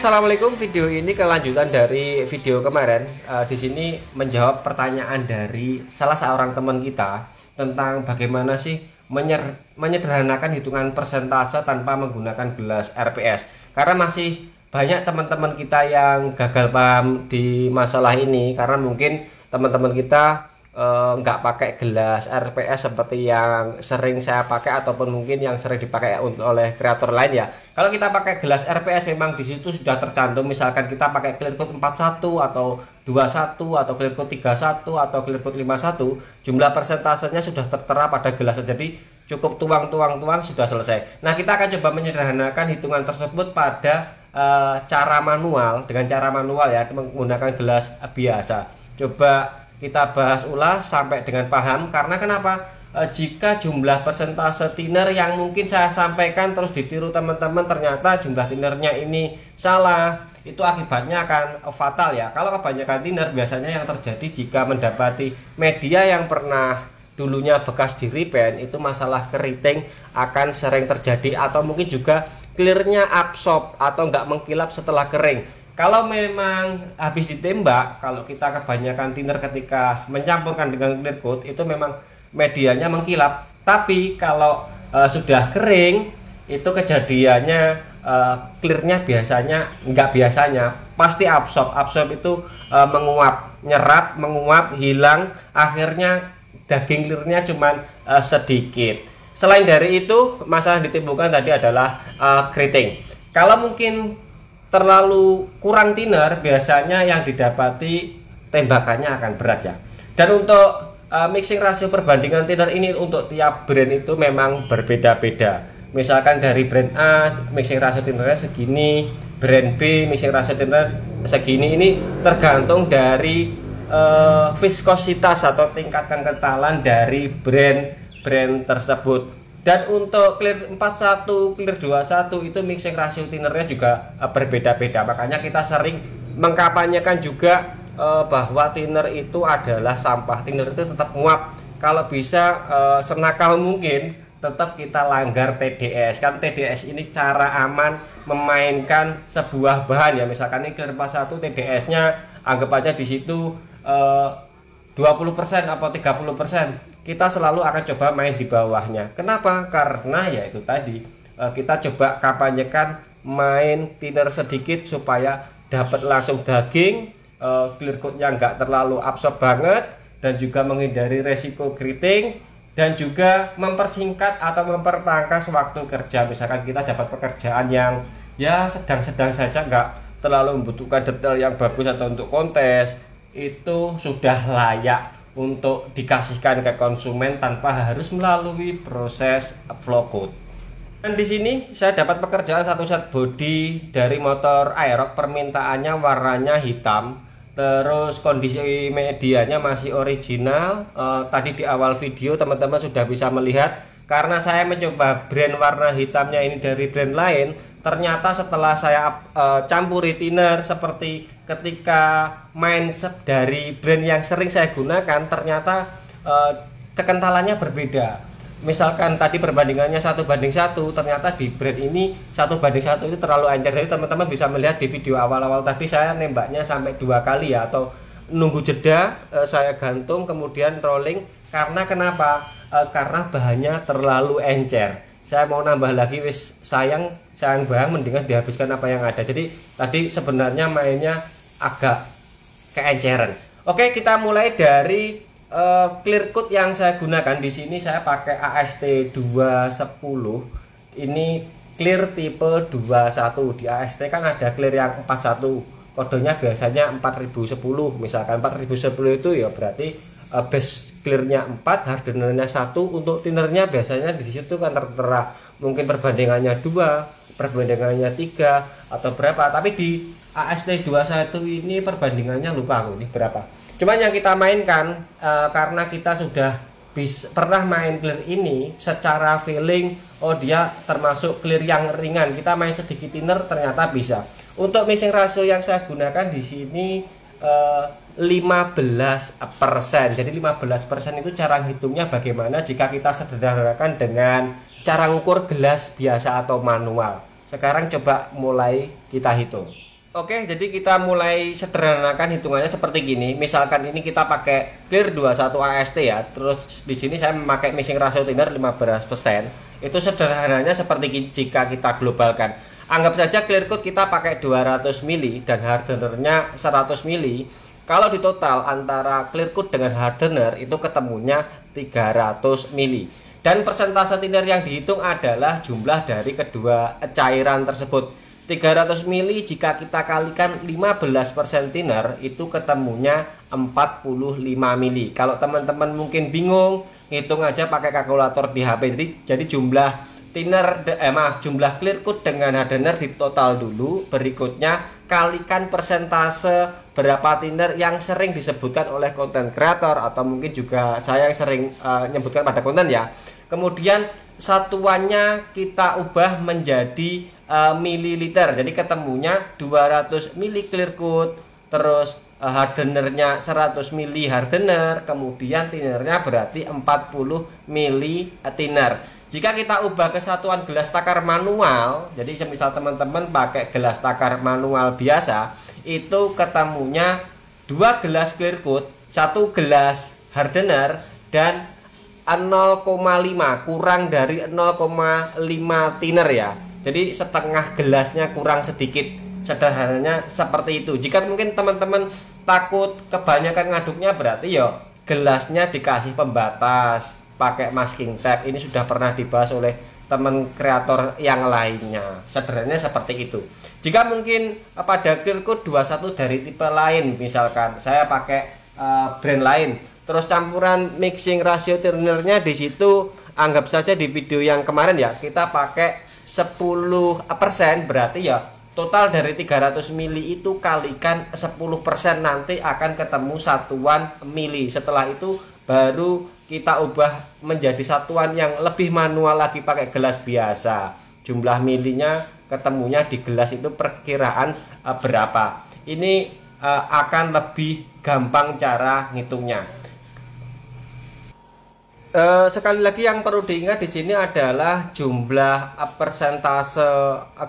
Assalamualaikum. Video ini kelanjutan dari video kemarin. Di sini menjawab pertanyaan dari salah seorang teman kita tentang bagaimana sih menyederhanakan hitungan persentase tanpa menggunakan gelas RPS. Karena masih banyak teman-teman kita yang gagal paham di masalah ini, karena mungkin teman-teman kita nggak pakai gelas RPS seperti yang sering saya pakai ataupun mungkin yang sering dipakai oleh kreator lain ya. Kalau kita pakai gelas RPS memang di situ sudah tercantum, misalkan kita pakai clear coat 41 atau 21 atau clear coat 31 atau clear coat 51, jumlah persentasenya sudah tertera pada gelas, jadi cukup tuang sudah selesai. Nah, kita akan coba menyederhanakan hitungan tersebut pada cara manual, dengan cara manual ya, menggunakan gelas biasa. Coba kita bahas ulas sampai dengan paham, karena kenapa? Jika jumlah persentase thinner yang mungkin saya sampaikan terus ditiru teman-teman, ternyata jumlah thinnernya ini salah, itu akibatnya akan fatal ya. Kalau kebanyakan thinner, biasanya yang terjadi jika mendapati media yang pernah dulunya bekas di repaint, itu masalah keriting akan sering terjadi, atau mungkin juga clearnya absorb atau nggak mengkilap setelah kering. Kalau memang habis ditembak, kalau kita kebanyakan thinner ketika mencampurkan dengan clear coat, itu memang medianya mengkilap. Tapi kalau sudah kering, itu kejadiannya clearnya biasanya nggak biasanya, pasti absorb. Absorb itu menguap, nyerap, menguap, hilang, akhirnya daging clearnya cuman sedikit. Selain dari itu, masalah ditimbulkan tadi adalah keriting. Kalau mungkin terlalu kurang thinner, biasanya yang didapati tembakannya akan berat ya. Dan untuk mixing rasio perbandingan thinner ini untuk tiap brand itu memang berbeda-beda. Misalkan dari brand A mixing rasio thinnernya segini, brand B mixing rasio thinner segini. Ini tergantung dari viskositas atau tingkat kekentalan dari brand tersebut. Dan untuk clear 41, clear 21 itu mixing rasio thinnernya juga berbeda-beda. Makanya kita sering mengkampanyekan juga bahwa thinner itu adalah sampah. Thinner itu tetap nguap. Kalau bisa senakal mungkin tetap kita langgar TDS. Kan TDS ini cara aman memainkan sebuah bahan ya. Misalkan ini clear 41 TDS-nya anggap aja di situ 20% atau 30%, kita selalu akan coba main di bawahnya. Kenapa? Karena ya itu tadi, kita coba kampanyekan main thinner sedikit supaya dapat langsung daging, clear coatnya nggak terlalu absorb banget, dan juga menghindari resiko keriting, dan juga mempersingkat atau memperpangkas waktu kerja. Misalkan kita dapat pekerjaan yang ya sedang-sedang saja, nggak terlalu membutuhkan detail yang bagus atau untuk kontes, itu sudah layak untuk dikasihkan ke konsumen tanpa harus melalui proses flow coat. Dan di sini saya dapat pekerjaan satu set body dari motor Aerox, permintaannya warnanya hitam, terus kondisi medianya masih original. Tadi di awal video teman-teman sudah bisa melihat, karena saya mencoba brand warna hitamnya ini dari brand lain, ternyata setelah saya campuri thinner seperti ketika main dari brand yang sering saya gunakan, ternyata kekentalannya berbeda. Misalkan tadi perbandingannya 1:1, ternyata di brand ini 1:1 itu terlalu encer. Jadi teman-teman bisa melihat di video awal-awal tadi saya nembaknya sampai 2 kali ya, atau nunggu jeda, saya gantung kemudian rolling. Karena kenapa? Karena bahannya terlalu encer. Saya mau nambah lagi, wis sayang bahan, mendingan dihabiskan apa yang ada. Jadi tadi sebenarnya mainnya agak keenceran. Oke, kita mulai dari clear coat yang saya gunakan. Di sini saya pakai AST 210. Ini clear tipe 21. Di AST kan ada clear yang 41. Kodenya biasanya 4010. Misalkan 4010 itu ya berarti base clearnya 4, hardenernya 1. Untuk thinnernya biasanya di situ kan tertera mungkin perbandingannya 2, perbandingannya 3 atau berapa. Tapi di AST 21 ini perbandingannya lupa aku ini berapa. Cuman yang kita mainkan karena kita sudah pernah main clear ini secara feeling, oh dia termasuk clear yang ringan. Kita main sedikit thinner ternyata bisa. Untuk mixing ratio yang saya gunakan di sini 15%. Jadi 15% itu cara hitungnya bagaimana jika kita sederhanakan dengan cara ngukur gelas biasa atau manual. Sekarang coba mulai kita hitung. Oke, jadi kita mulai sederhanakan hitungannya seperti gini. Misalkan ini kita pakai clear 21 AST ya. Terus di sini saya memakai mixing ratio thinner 15%. Itu sederhananya seperti jika kita globalkan. Anggap saja clear coat kita pakai 200 mili dan hardenernya 100 mili. Kalau di total antara clear coat dengan hardener itu ketemunya 300 mili. Dan persentase thinner yang dihitung adalah jumlah dari kedua cairan tersebut. 300 mili jika kita kalikan 15% thinner itu ketemunya 45 mili. Kalau teman-teman mungkin bingung, hitung aja pakai kalkulator di HP. Jadi jumlah jumlah clear coat dengan hardener di total dulu. Berikutnya kalikan persentase berapa thinner yang sering disebutkan oleh konten kreator atau mungkin juga saya yang sering menyebutkan pada konten ya. Kemudian satuannya kita ubah menjadi mililiter. Jadi ketemunya 200 mili clear coat, terus hardenernya 100 mili hardener, kemudian thinnernya berarti 40 mili thinner. Jika kita ubah ke satuan gelas takar manual, jadi semisal teman-teman pakai gelas takar manual biasa, itu ketemunya 2 gelas clear coat, 1 gelas hardener, dan 0,5 kurang dari 0,5 thinner ya. Jadi setengah gelasnya kurang sedikit. Sederhananya seperti itu. Jika mungkin teman-teman takut kebanyakan ngaduknya, berarti ya gelasnya dikasih pembatas pakai masking tape. Ini sudah pernah dibahas oleh teman kreator yang lainnya. Sederhananya seperti itu. Jika mungkin pada clear coat 21 dari tipe lain, misalkan saya pakai brand lain, terus campuran mixing ratio thinnernya di situ anggap saja di video yang kemarin ya kita pakai 10%, berarti ya total dari 300 mili itu kalikan 10%, nanti akan ketemu satuan mili. Setelah itu baru kita ubah menjadi satuan yang lebih manual lagi pakai gelas biasa. Jumlah milinya ketemunya di gelas itu perkiraan berapa. Ini akan lebih gampang cara ngitungnya. Sekali lagi yang perlu diingat di sini adalah jumlah persentase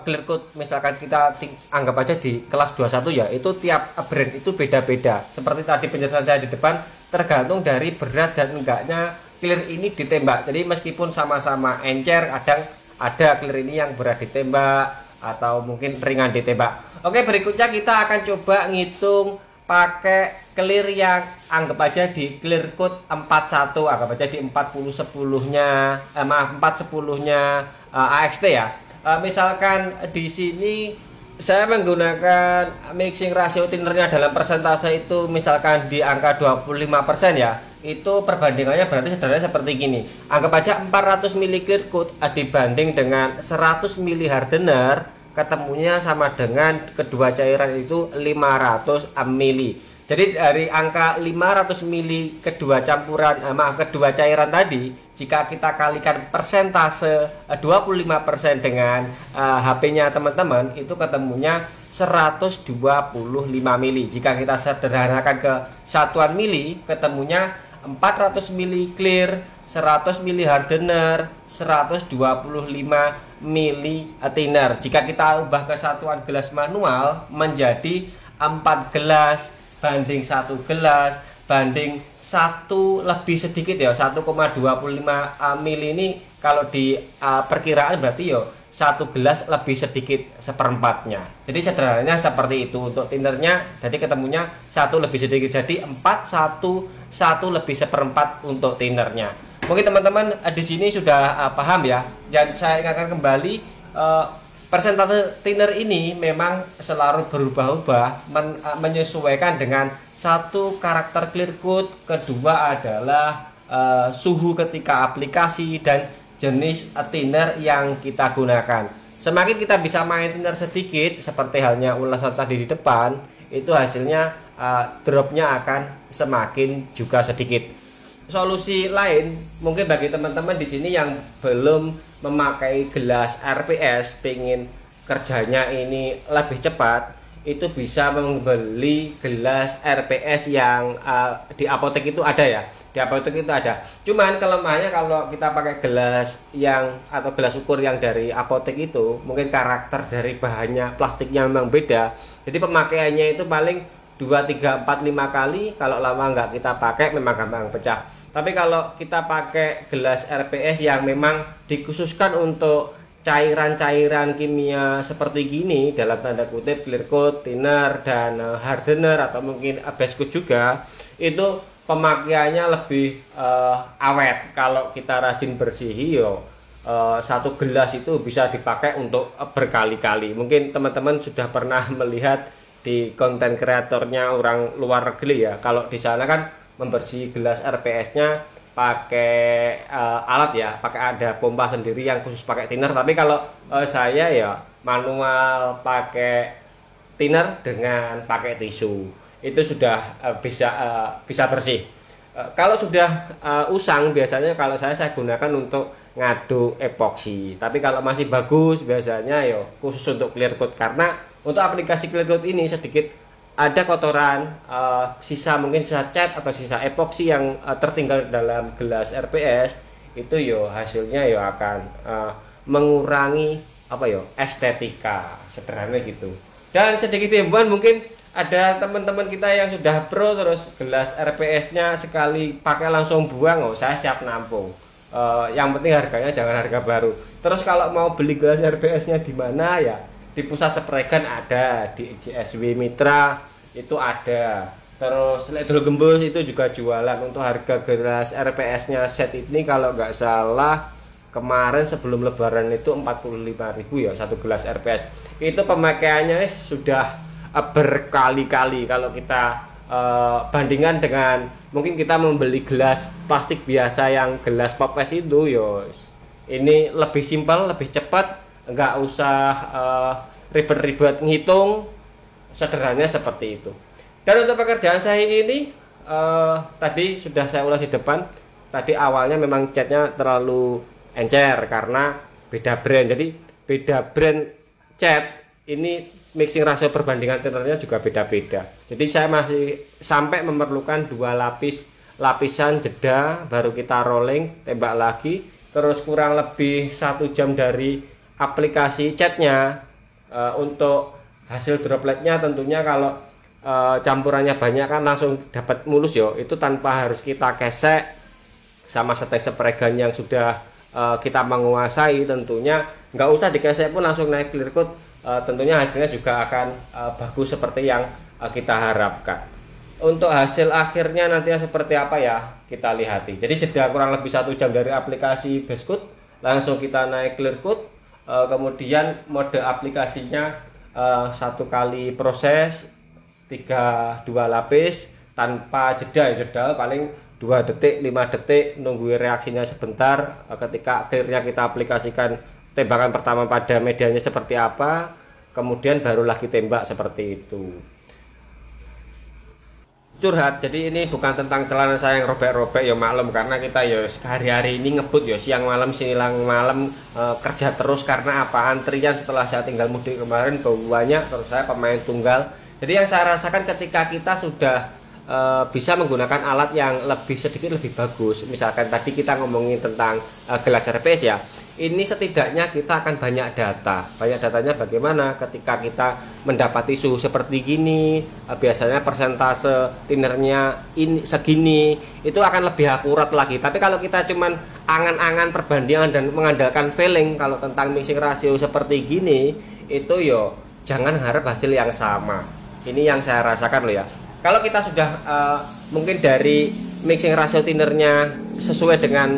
clear coat. Misalkan kita anggap aja di kelas 21 ya, itu tiap brand itu beda-beda. Seperti tadi penjelasan saya di depan, tergantung dari berat dan enggaknya clear ini ditembak. Jadi meskipun sama-sama encer, kadang ada clear ini yang berat ditembak atau mungkin ringan ditembak. Oke, berikutnya kita akan coba ngitung pakai clear yang anggap aja di clear coat 41, anggap aja di 40/10-nya 4/10-nya AXT ya. Misalkan di sini saya menggunakan mixing ratio thinnernya dalam persentase itu misalkan di angka 25% ya. Itu perbandingannya berarti sederhananya seperti gini. Anggap aja 400 mili clear coat dibanding dengan 100 mili hardener, ketemunya sama dengan kedua cairan itu 500 mili. Jadi dari angka 500 mili kedua kedua cairan tadi, jika kita kalikan persentase 25% dengan HP-nya teman-teman, itu ketemunya 125 mili. Jika kita sederhanakan ke satuan mili, ketemunya 400 mili clear, 100 mili hardener, 125 mili thinner. Jika kita ubah ke satuan gelas manual menjadi 4 gelas banding 1 gelas banding 1 lebih sedikit ya, 1,25 mili ini kalau di perkiraan berarti ya 1 gelas lebih sedikit seperempatnya. Jadi sederhananya seperti itu untuk thinnernya. Jadi ketemunya 1 lebih sedikit, jadi 4 1 lebih seperempat untuk thinnernya. Mungkin teman-teman di sini sudah paham ya. Dan saya ingatkan kembali, persentase thinner ini memang selalu berubah-ubah menyesuaikan dengan satu karakter clear coat, kedua adalah suhu ketika aplikasi dan jenis thinner yang kita gunakan. Semakin kita bisa main thinner sedikit seperti halnya ulasan tadi di depan, itu hasilnya dropnya akan semakin juga sedikit. Solusi lain mungkin bagi teman-teman di sini yang belum memakai gelas RPS, pengen kerjanya ini lebih cepat, itu bisa membeli gelas RPS yang di apotek itu ada ya. Di di apotek itu ada. Cuman kelemahannya kalau kita pakai gelas yang atau gelas ukur yang dari apotek itu, mungkin karakter dari bahannya plastiknya memang beda. Jadi pemakaiannya itu paling 2, 3, 4, 5 kali. Kalau lama nggak kita pakai memang gampang pecah. Tapi kalau kita pakai gelas RPS yang memang dikhususkan untuk cairan-cairan kimia seperti gini, dalam tanda kutip clear coat, thinner, dan hardener atau mungkin base coat juga, itu pemakaiannya lebih awet. Kalau kita rajin bersihi yo, satu gelas itu bisa dipakai untuk berkali-kali. Mungkin teman-teman sudah pernah melihat di konten kreatornya orang luar negeri ya. Kalau di sana kan membersih gelas RPS-nya pakai alat ya, pakai ada pompa sendiri yang khusus pakai thinner. Tapi kalau saya ya manual pakai thinner dengan pakai tisu, itu sudah bisa bersih. Kalau sudah usang, biasanya kalau saya gunakan untuk ngaduk epoksi. Tapi kalau masih bagus biasanya ya khusus untuk clear coat, karena untuk aplikasi clear coat ini sedikit ada kotoran, sisa mungkin sisa cat atau sisa epoksi yang tertinggal dalam gelas RPS, itu yo hasilnya yo akan mengurangi estetika, sederhana gitu. Dan sedikit himbauan, mungkin ada teman-teman kita yang sudah pro terus gelas RPS-nya sekali pakai langsung buang, saya siap nampung. Yang penting harganya jangan harga baru. Terus kalau mau beli gelas RPS-nya di mana ya? Di pusat Sepregan ada, di JSW Mitra itu ada. Terus Ledol Gembus itu juga jualan. Untuk harga gelas RPS-nya set ini kalau nggak salah kemarin sebelum lebaran itu 45.000 ya satu gelas RPS. Itu pemakaiannya sudah berkali-kali. Kalau kita bandingkan dengan mungkin kita membeli gelas plastik biasa yang gelas popes itu yo, ini lebih simpel, lebih cepat, nggak usah ribet-ribet ngitung, sederhananya seperti itu. Dan untuk pekerjaan saya ini tadi sudah saya ulas di depan. Tadi awalnya memang catnya terlalu encer karena beda brand. Jadi beda brand cat ini mixing rasio perbandingan tinnernya juga beda-beda. Jadi saya masih sampai memerlukan 2 lapisan jeda, baru kita rolling, tembak lagi, terus kurang lebih 1 jam dari aplikasi catnya. Untuk hasil dropletnya tentunya kalau campurannya banyak kan langsung dapat mulus yo, itu tanpa harus kita gesek sama setek Sepregan yang sudah kita menguasai. Tentunya nggak usah dikesek pun langsung naik clear coat, tentunya hasilnya juga akan bagus seperti yang kita harapkan. Untuk hasil akhirnya nantinya seperti apa ya, kita lihati. Jadi jeda kurang lebih 1 jam dari aplikasi base coat, langsung kita naik clear coat. Kemudian mode aplikasinya 1 kali proses 2 lapis tanpa jeda paling 2 detik 5 detik, nunggu reaksinya sebentar. Ketika akhirnya kita aplikasikan tembakan pertama pada medianya seperti apa, kemudian baru lagi tembak seperti itu. Curhat, jadi ini bukan tentang celana saya yang robek-robek ya, maklum, karena kita ya hari-hari ini ngebut ya siang malam siang malam, kerja terus. Karena apa, antrian setelah saya tinggal mudik kemarin banyak, terus saya pemain tunggal. Jadi yang saya rasakan ketika kita sudah bisa menggunakan alat yang sedikit lebih bagus, misalkan tadi kita ngomongin tentang gelas RPS ya, ini setidaknya kita akan banyak datanya bagaimana ketika kita mendapati suhu seperti gini, biasanya persentase thinnernya ini segini, itu akan lebih akurat lagi. Tapi kalau kita cuman angan-angan perbandingan dan mengandalkan feeling kalau tentang mixing rasio seperti gini, itu yo jangan harap hasil yang sama. Ini yang saya rasakan loh ya. Kalau kita sudah mungkin dari mixing rasio thinnernya sesuai dengan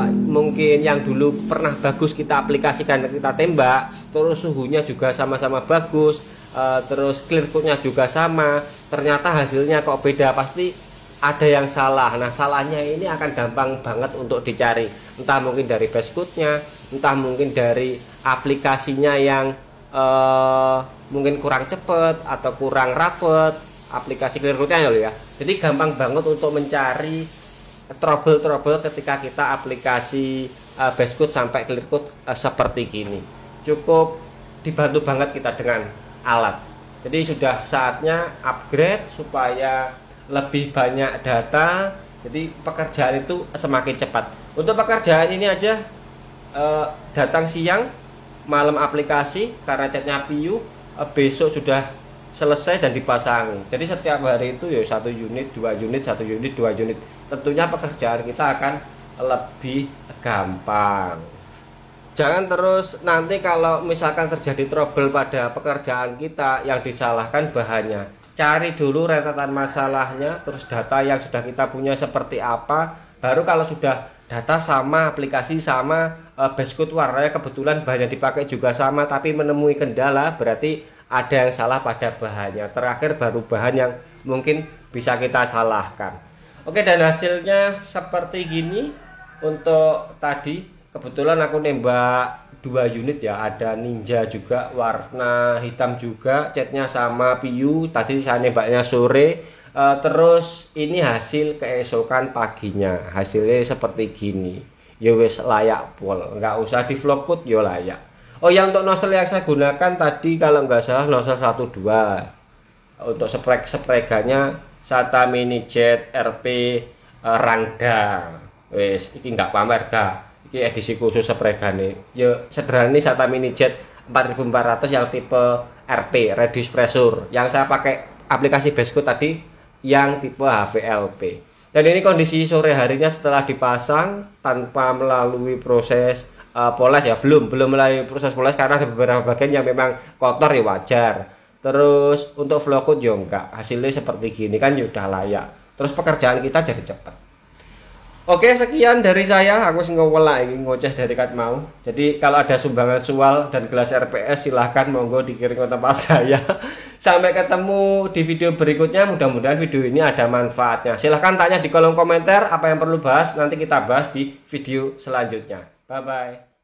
mungkin yang dulu pernah bagus kita aplikasikan, kita tembak, terus suhunya juga sama-sama bagus, terus clear coatnya juga sama, ternyata hasilnya kok beda, pasti ada yang salah. Nah, salahnya ini akan gampang banget untuk dicari, entah mungkin dari base coatnya, entah mungkin dari aplikasinya yang mungkin kurang cepet atau kurang rapet aplikasi clear coatnya ya. Jadi gampang banget untuk mencari trouble ketika kita aplikasi base coat sampai clear coat seperti gini. Cukup dibantu banget kita dengan alat. Jadi sudah saatnya upgrade supaya lebih banyak data, Jadi pekerjaan itu semakin cepat. Untuk pekerjaan ini aja datang siang, malam aplikasi karena catnya piu, besok sudah selesai dan dipasangi. Jadi setiap hari itu ya 1 unit, 2 unit, 1 unit, 2 unit. Tentunya pekerjaan kita akan lebih gampang. Jangan terus nanti kalau misalkan terjadi trouble pada pekerjaan kita yang disalahkan bahannya. Cari dulu rentetan masalahnya, terus data yang sudah kita punya seperti apa. Baru kalau sudah data sama, aplikasi sama, base code warnanya kebetulan bahan yang dipakai juga sama, tapi menemui kendala, berarti ada yang salah pada bahannya. Terakhir baru bahan yang mungkin bisa kita salahkan. Oke, dan hasilnya seperti gini. Untuk tadi kebetulan aku nembak 2 unit ya, ada Ninja juga warna hitam juga, catnya sama piu. Tadi saya nembaknya sore. Terus ini hasil keesokan paginya, hasilnya seperti gini. Ya wis layak pol, nggak usah di vlog code ya layak. Oh ya, untuk nozzle yang saya gunakan tadi kalau nggak salah nozzle 12. Untuk spreganya Sata Mini Jet RP Rangda. Wes iki nggak pamer ga. Iki edisi khusus spregane. Ya sederhana nih Sata Mini Jet 4400 yang tipe RP reduce pressure. Yang saya pakai aplikasi Besco tadi yang tipe HVLP. Dan ini kondisi sore harinya setelah dipasang tanpa melalui proses poles ya, belum melalui proses poles karena ada beberapa bagian yang memang kotor ya wajar. Terus untuk vlog code ya enggak, hasilnya seperti gini kan sudah layak. Terus pekerjaan kita jadi cepat. Oke, sekian dari saya. Aku ngowel lagi ngoceh dari kat mau. Jadi kalau ada sumbangan sual dan gelas RPS silahkan monggo dikirim ke tempat saya. Sampai ketemu di video berikutnya. Mudah-mudahan video ini ada manfaatnya. Silahkan tanya di kolom komentar apa yang perlu bahas. Nanti kita bahas di video selanjutnya. Bye bye.